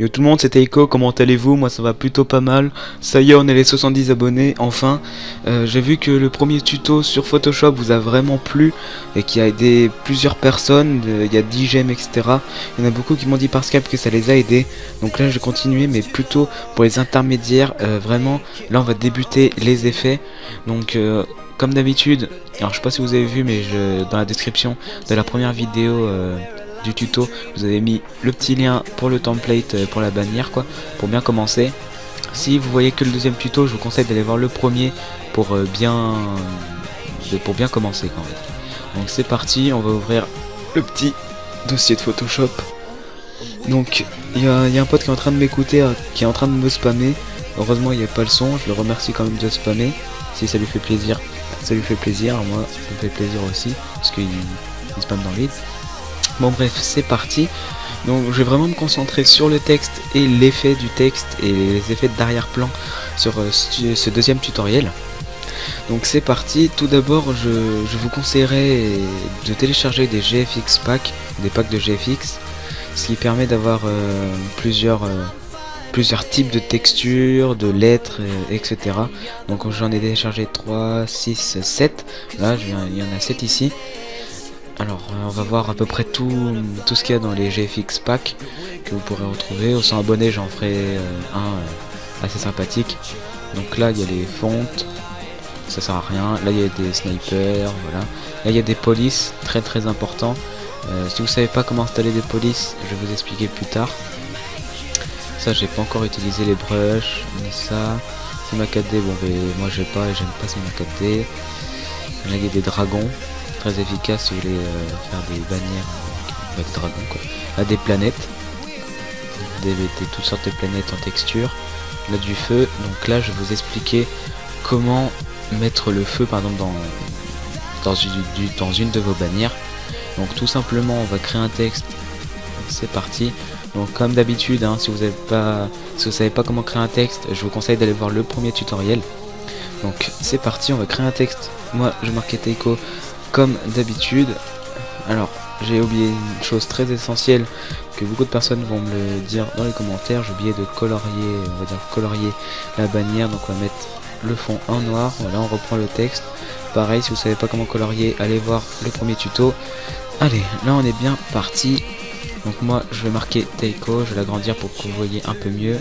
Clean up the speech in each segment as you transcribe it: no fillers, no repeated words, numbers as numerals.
Yo tout le monde, c'était Echo, comment allez-vous? Moi ça va plutôt pas mal. Ça y est, on est les 70 abonnés, enfin. J'ai vu que le premier tuto sur Photoshop vous a vraiment plu et qui a aidé plusieurs personnes, il y a 10 j'aime, etc. Il y en a beaucoup qui m'ont dit par Skype que ça les a aidés. Donc là je vais continuer, mais plutôt pour les intermédiaires, vraiment. Là on va débuter les effets. Donc comme d'habitude, alors je sais pas si vous avez vu, mais dans la description de la première vidéo du tuto, vous avez mis le petit lien pour le template pour la bannière, quoi, pour bien commencer. Si vous voyez que le deuxième tuto, je vous conseille d'aller voir le premier pour bien commencer, quoi, en fait. Donc c'est parti, on va ouvrir le petit dossier de Photoshop. Donc il y a un pote qui est en train de m'écouter, qui est en train de me spammer. Heureusement il n'y a pas le son, je le remercie quand même de spammer. Si ça lui fait plaisir, ça lui fait plaisir, moi ça me fait plaisir aussi, parce qu'il spamme dans le vide. Bon bref, c'est parti. Donc je vais vraiment me concentrer sur le texte et l'effet du texte et les effets d'arrière-plan sur ce deuxième tutoriel. Donc c'est parti. Tout d'abord, je vous conseillerais de télécharger des GFX packs, des packs de GFX, ce qui permet d'avoir plusieurs types de textures, de lettres, etc. Donc j'en ai téléchargé 3, 6, 7. Là, il y en a 7 ici. Alors on va voir à peu près tout ce qu'il y a dans les GFX packs que vous pourrez retrouver. Au 100 abonnés j'en ferai un assez sympathique. Donc là il y a les fontes, ça sert à rien. Là il y a des snipers, voilà. Là il y a des polices, très important. Si vous savez pas comment installer des polices, je vais vous expliquer plus tard. Ça j'ai pas encore utilisé les brushes, ni ça. C'est ma 4D, bon mais moi j'ai pas et j'aime pas c'est ma 4D. Là il y a des dragons. Très efficace si vous voulez faire des bannières avec dragon, quoi. Là des planètes, toutes sortes de planètes en texture. Là du feu, donc là je vais vous expliquer comment mettre le feu par exemple dans une de vos bannières. Donc tout simplement on va créer un texte, c'est parti. Donc comme d'habitude, hein, si vous savez pas comment créer un texte, je vous conseille d'aller voir le premier tutoriel. Donc c'est parti, on va créer un texte. Moi je marquais Teiko comme d'habitude. Alors j'ai oublié une chose très essentielle que beaucoup de personnes vont me le dire dans les commentaires. J'ai oublié de colorier, on va dire colorier la bannière. Donc on va mettre le fond en noir. Voilà, on reprend le texte. Pareil, si vous savez pas comment colorier, allez voir le premier tuto. Allez, là on est bien parti. Donc moi je vais marquer Teiko, je vais l'agrandir pour que vous voyez un peu mieux.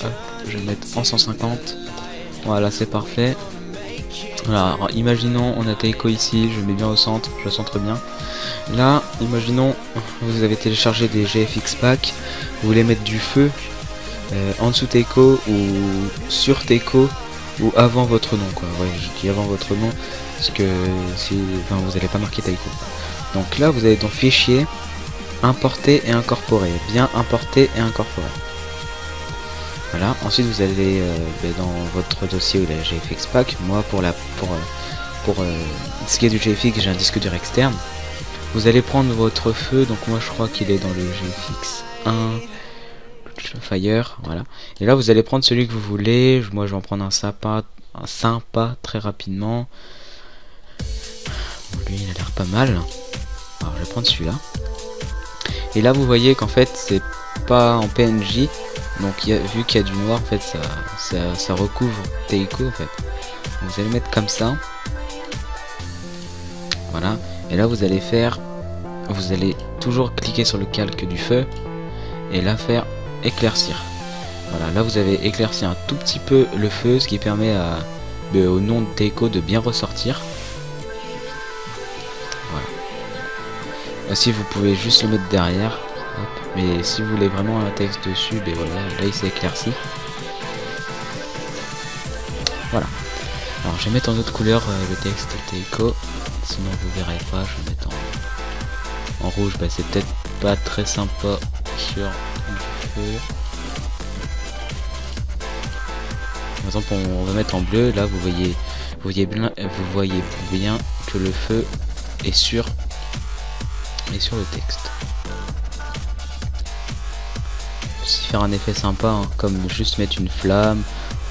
Hop, je vais mettre en 150. Voilà, c'est parfait. Alors imaginons on a Teiko ici, je mets bien au centre, je le centre bien. Là, imaginons vous avez téléchargé des GFX packs, vous voulez mettre du feu en dessous Teiko ou sur Teiko ou avant votre nom, quoi. Ouais, je dis avant votre nom parce que vous n'allez pas marquer Teiko. Donc là vous allez dans fichier, importer et incorporer, bien importer et incorporer. Voilà, ensuite vous allez dans votre dossier où il y a GFX pack. Moi pour ce qui est du GFX, j'ai un disque dur externe. Vous allez prendre votre feu, donc moi je crois qu'il est dans le GFX 1 Fire, voilà. Et là vous allez prendre celui que vous voulez. Moi je vais en prendre un sympa très rapidement. Lui il a l'air pas mal. Alors je vais prendre celui-là. Et là vous voyez qu'en fait c'est pas en PNJ. Donc vu qu'il y a du noir, en fait ça recouvre Teiko, en fait. Donc, vous allez mettre comme ça. Voilà. Et là vous allez toujours cliquer sur le calque du feu et là faire éclaircir. Voilà, là vous avez éclairci un tout petit peu le feu, ce qui permet au nom de Teiko de bien ressortir. Voilà. Aussi vous pouvez juste le mettre derrière. Mais si vous voulez vraiment un texte dessus, ben voilà, là il s'est éclairci. Voilà. Alors je vais mettre en autre couleur le texte Teiko, sinon vous verrez pas. Je vais mettre en rouge, bah c'est peut-être pas très sympa sur du feu. Par exemple on va mettre en bleu, là vous voyez bien que le feu est sur le texte. Faire un effet sympa, hein, comme juste mettre une flamme.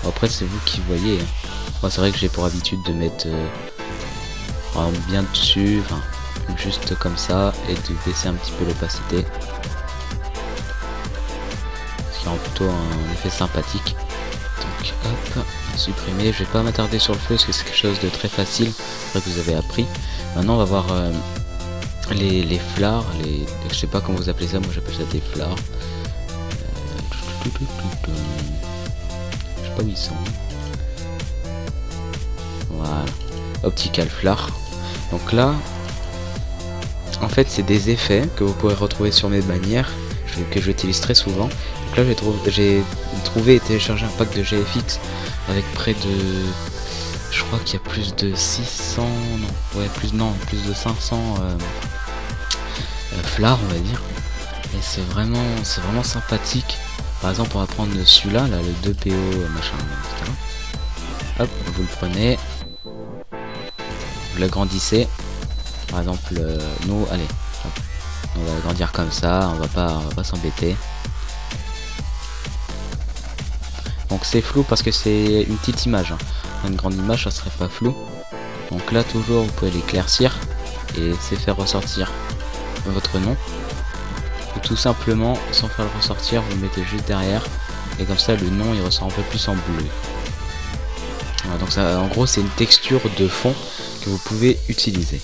Après c'est vous qui voyez, hein. Moi c'est vrai que j'ai pour habitude de mettre bien dessus, enfin juste comme ça, et de baisser un petit peu l'opacité. plutôt un effet sympathique. Donc hop, supprimer. Je vais pas m'attarder sur le feu parce que c'est quelque chose de très facile, après que vous avez appris. Maintenant on va voir les flards, je sais pas comment vous appelez ça, moi j'appelle ça des flards. Je sais pas où ils sont. Voilà, optical flare. Donc là, en fait, c'est des effets que vous pourrez retrouver sur mes bannières, que j'utilise très souvent. Donc là, j'ai trouvé et téléchargé un pack de GFX avec près de, je crois qu'il y a plus de 600, non, ouais, plus de 500 flards, on va dire. Et c'est vraiment sympathique. Par exemple, on va prendre celui-là, là, le 2PO machin, etc. Hop, vous le prenez, vous l'agrandissez. Par exemple, nous, allez, hop, on va agrandir comme ça, on va pas s'embêter. Donc c'est flou parce que c'est une petite image, hein. Une grande image, ça serait pas flou. Donc là, toujours, vous pouvez l'éclaircir et c'est faire ressortir votre nom. Ou tout simplement, sans faire le ressortir, vous le mettez juste derrière et comme ça, le nom il ressort un peu plus en bleu. Voilà, donc ça, en gros, c'est une texture de fond que vous pouvez utiliser.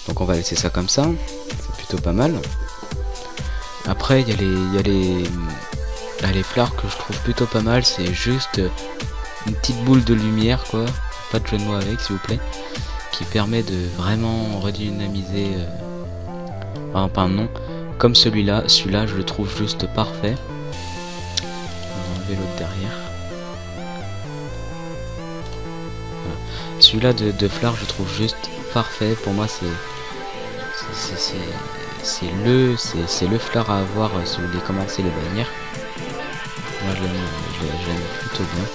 Donc on va laisser ça comme ça, c'est plutôt pas mal. Après il y a les flards que je trouve plutôt pas mal, c'est juste une petite boule de lumière quoi, pas de jeu de mots avec s'il vous plaît, qui permet de vraiment redynamiser un nom comme celui-là je le trouve juste parfait. On va enlever l'autre derrière. Voilà. Celui-là de flard je trouve juste parfait, pour moi c'est le flard à avoir si vous voulez commencer les bannières. Moi je l'aime plutôt bien.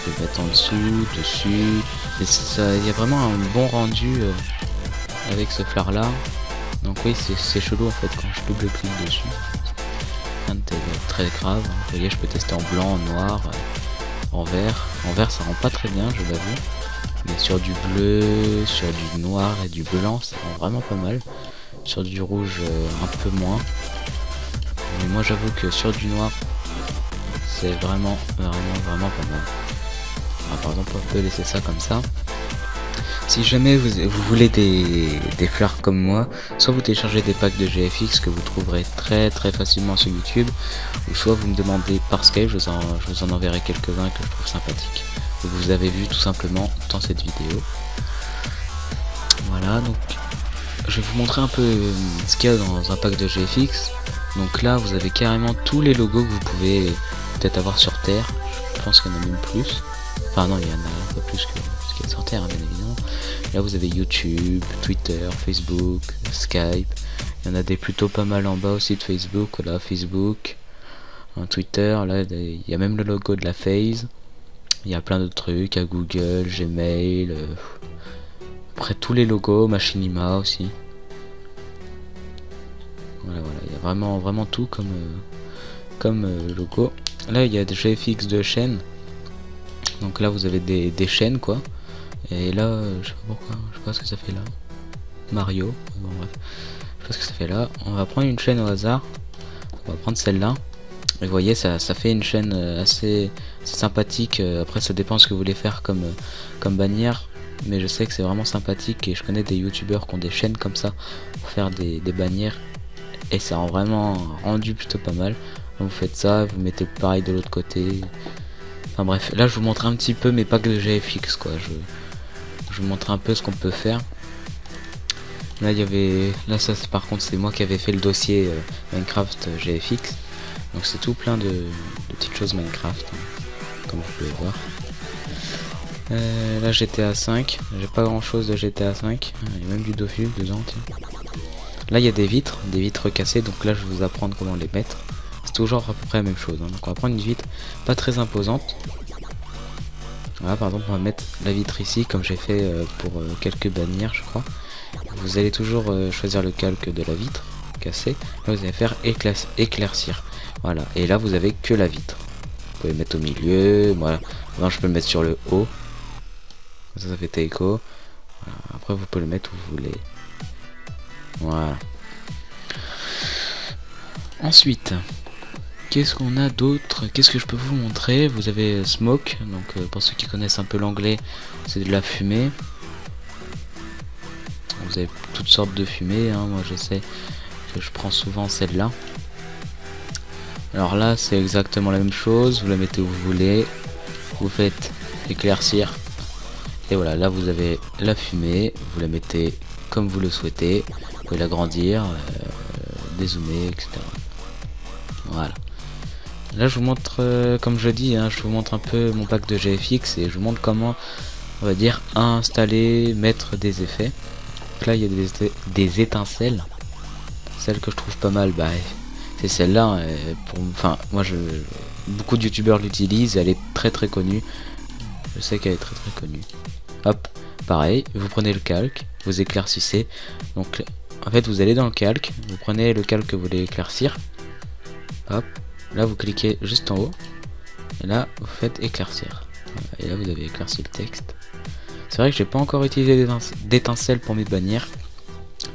Je vais mettre en dessous, dessus. Il y a vraiment un bon rendu avec ce flard là. Donc oui c'est chelou en fait quand je double-clique dessus. Rien de très grave. Vous voyez je peux tester en blanc, en noir, en vert. En vert ça rend pas très bien je l'avoue. Mais sur du bleu, sur du noir et du blanc ça rend vraiment pas mal. Sur du rouge un peu moins. Mais moi j'avoue que sur du noir c'est vraiment pas mal. Alors, par exemple on peut laisser ça comme ça. Si jamais vous voulez des fleurs comme moi, soit vous téléchargez des packs de GFX que vous trouverez très facilement sur YouTube, ou soit vous me demandez par Skype, je vous en enverrai quelques-uns que je trouve sympathiques. Que vous avez vu tout simplement dans cette vidéo. Voilà, donc je vais vous montrer un peu ce qu'il y a dans un pack de GFX. Donc là vous avez carrément tous les logos que vous pouvez peut-être avoir sur Terre. Je pense qu'il y en a même plus. Enfin non, il y en a un peu plus que ce qu'il y a sur Terre, hein, bien évidemment. Là vous avez YouTube, Twitter, Facebook, Skype. Il y en a des plutôt pas mal en bas aussi de Facebook. Là Facebook, Twitter, là il y a même le logo de la FaZe. Il y a plein d'autres trucs, à Google, Gmail, après tous les logos, Machinima aussi. Voilà, il y a vraiment tout comme logo. Là il y a des GFX de chaînes. Donc là vous avez des chaînes quoi. Et là je sais pas pourquoi, je sais pas ce que ça fait là. Mario, bon bref. Je sais pas ce que ça fait là. On va prendre une chaîne au hasard. On va prendre celle-là. Et vous voyez ça fait une chaîne assez sympathique. Après ça dépend ce que vous voulez faire comme bannière. Mais je sais que c'est vraiment sympathique et je connais des youtubeurs qui ont des chaînes comme ça pour faire des bannières. Et ça rend vraiment rendu plutôt pas mal. Donc vous faites ça, vous mettez pareil de l'autre côté. Enfin bref, là je vous montre un petit peu mes packs de GFX quoi. Je vous montre un peu ce qu'on peut faire. Là il y avait, là ça par contre c'est moi qui avais fait le dossier Minecraft GFX. Donc c'est tout plein de petites choses Minecraft, hein, comme vous pouvez voir. Là GTA 5, j'ai pas grand chose de GTA 5. Il y a même du Dofus dedans tiens. Là il y a des vitres cassées, donc là je vais vous apprendre comment les mettre. C'est toujours à peu près la même chose, hein. Donc on va prendre une vitre pas très imposante. Voilà, par exemple on va mettre la vitre ici comme j'ai fait pour quelques bannières je crois. Vous allez toujours choisir le calque de la vitre cassée. Là vous allez faire éclaircir. Voilà, et là vous avez que la vitre. Vous pouvez le mettre au milieu, voilà. Maintenant je peux le mettre sur le haut. Ça fait taiko. Voilà. Après vous pouvez le mettre où vous voulez. Voilà. Ensuite, Qu'est-ce qu'on a d'autre? Qu'est-ce que je peux vous montrer? Vous avez Smoke, donc pour ceux qui connaissent un peu l'anglais, c'est de la fumée. Vous avez toutes sortes de fumées, hein. Moi je sais que je prends souvent celle-là. Alors là c'est exactement la même chose, vous la mettez où vous voulez, vous faites éclaircir, et voilà, là vous avez la fumée, vous la mettez comme vous le souhaitez, vous pouvez l'agrandir, dézoomer, etc. Voilà. Là je vous montre, comme je dis, hein, je vous montre un peu mon pack de GFX et je vous montre comment, on va dire, installer, mettre des effets. Donc là il y a des étincelles, celle que je trouve pas mal, bah c'est celle-là. Enfin moi beaucoup de youtubeurs l'utilisent, elle est très connue, je sais qu'elle est très connue. Hop, pareil, vous prenez le calque, vous éclaircissez, donc en fait vous allez dans le calque, vous prenez le calque que vous voulez éclaircir, hop, là vous cliquez juste en haut, et là vous faites éclaircir, et là vous avez éclairci le texte. C'est vrai que j'ai pas encore utilisé d'étincelles pour mes bannières,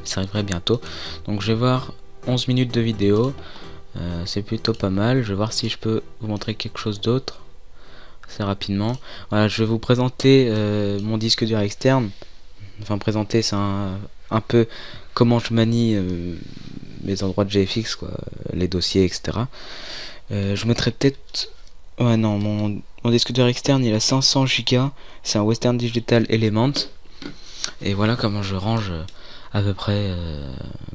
ça arriverait bientôt, donc je vais voir 11 minutes de vidéo, c'est plutôt pas mal. Je vais voir si je peux vous montrer quelque chose d'autre assez rapidement. Voilà, je vais vous présenter mon disque dur externe, enfin présenter, c'est un peu comment je manie mes endroits de GFX, quoi, les dossiers, etc. Je mettrai peut-être, ouais non, mon disque dur externe il a 500 Go, c'est un Western Digital Element, et voilà comment je range à peu près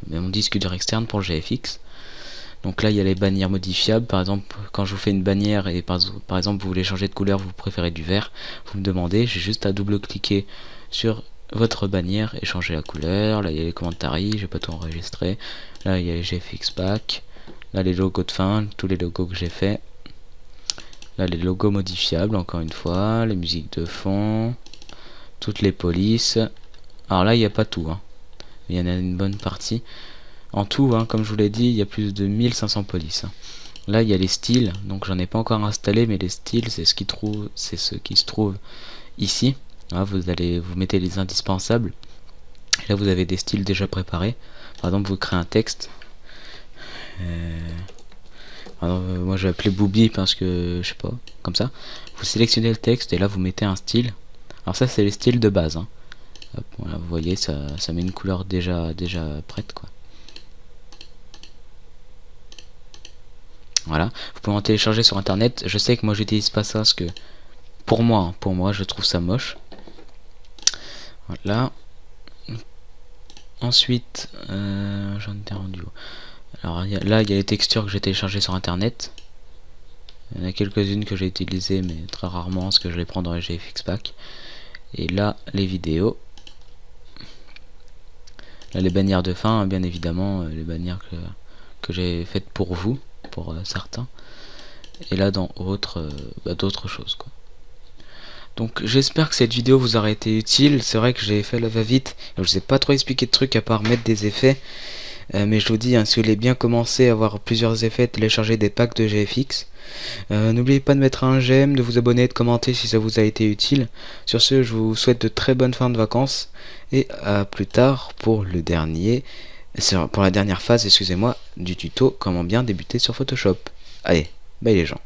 mon disque dur externe pour le GFX. Donc là il y a les bannières modifiables, par exemple quand je vous fais une bannière et par exemple vous voulez changer de couleur, vous préférez du vert, vous me demandez, j'ai juste à double cliquer sur votre bannière et changer la couleur. Là il y a les commentaires, j'ai pas tout enregistré, là il y a les GFX pack, là les logos de fin, tous les logos que j'ai fait, là les logos modifiables encore une fois, les musiques de fond, toutes les polices. Alors là il n'y a pas tout, hein. Il y en a une bonne partie. En tout, hein, comme je vous l'ai dit, il y a plus de 1500 polices. Hein. Là, il y a les styles, donc j'en ai pas encore installé, mais les styles, c'est ce qui se trouve ici. Là, vous mettez les indispensables. Et là, vous avez des styles déjà préparés. Par exemple, vous créez un texte. Moi, je vais appeler Booby parce que je sais pas, comme ça. Vous sélectionnez le texte et là, vous mettez un style. Alors ça, c'est les styles de base. Hein. Hop, voilà, vous voyez, ça met une couleur déjà prête, quoi. Voilà, vous pouvez en télécharger sur internet. Je sais que moi j'utilise pas ça parce que pour moi je trouve ça moche. Voilà. Ensuite, j'en étais rendu. Alors là il y a les textures que j'ai téléchargées sur internet. Il y en a quelques-unes que j'ai utilisées mais très rarement parce que je les prends dans les GFX pack. Et là les vidéos. Là les bannières de fin, bien évidemment, les bannières que j'ai faites pour vous, pour certains. Et là dans d'autres choses, quoi. Donc j'espère que cette vidéo vous aura été utile. C'est vrai que j'ai fait la va-vite, je vous ai pas trop expliqué de trucs à part mettre des effets. Mais je vous dis, hein, si vous voulez bien commencer à avoir plusieurs effets, télécharger des packs de GFX. N'oubliez pas de mettre un j'aime, de vous abonner, de commenter si ça vous a été utile. Sur ce, je vous souhaite de très bonnes fins de vacances et à plus tard pour la dernière phase, excusez-moi, du tuto comment bien débuter sur Photoshop. Allez, bye les gens.